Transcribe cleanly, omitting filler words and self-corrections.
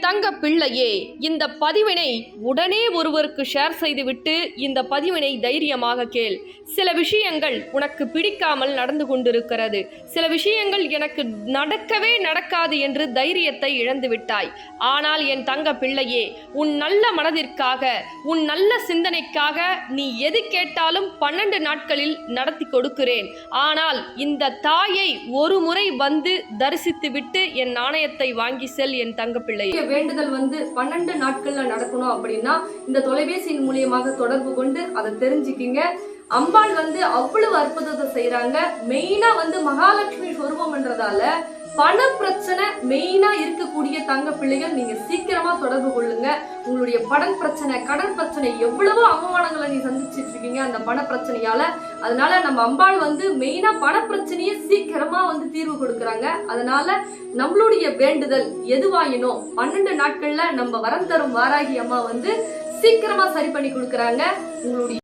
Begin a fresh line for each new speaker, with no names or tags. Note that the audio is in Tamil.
தங்க பிள்ளையே, இந்த பதிவினை உடனே ஒருவருக்கு ஷேர் செய்துவிட்டு இந்த பதிவினை தைரியமாக கேள். சில விஷயங்கள் உனக்கு பிடிக்காமல் நடந்து கொண்டிருக்கிறது. சில விஷயங்கள் எனக்கு நடக்கவே நடக்காது என்று தைரியத்தை இழந்து விட்டாய். ஆனால் என் தங்க பிள்ளையே, உன் நல்ல மனதிற்காக, உன் நல்ல சிந்தனைக்காக நீ எது கேட்டாலும் 12 நாட்களில் நடத்தி கொடுக்கிறேன். ஆனால் இந்த தாயை ஒரு முறை வந்து தரிசித்துவிட்டு என் நாணயத்தை வாங்கி செல் என் தங்க பிள்ளை.
வேண்டுதல் 12 நாட்கள்ல நடக்கணும் அப்படின்னா இந்த தொலைபேசியின் மூலியமாக தொடர்பு கொண்டு அதை தெரிஞ்சுக்கிங்க. அம்பாள் அவ்வளவு அற்புதத்தை செய்யறாங்க. மெயினா மகாலட்சுமி சொரூபம்ன்றதால பண பிரச்சனை மெயினா இருக்கக்கூடிய தங்க பிள்ளைகள் நீங்க சீக்கிரமா தொடர்பு கொள்ளுங்க. உங்களுடைய பணம் பிரச்சனை, கடன் பிரச்சனை, எவ்வளவோ அவமானங்களை நீ சந்திச்சிட்டு இருக்கீங்க அந்த பண பிரச்சனையால. அதனால நம்ம அம்பாள் மெயினா பண பிரச்சனையை சீக்கிரமா தீர்வு கொடுக்கறாங்க. அதனால நம்மளுடைய வேண்டுதல் எதுவாயினோ 12 நாட்கள்ல நம்ம வரம் தரும் வாராகி அம்மா சீக்கிரமா சரி பண்ணி கொடுக்கறாங்க. உங்களுடைய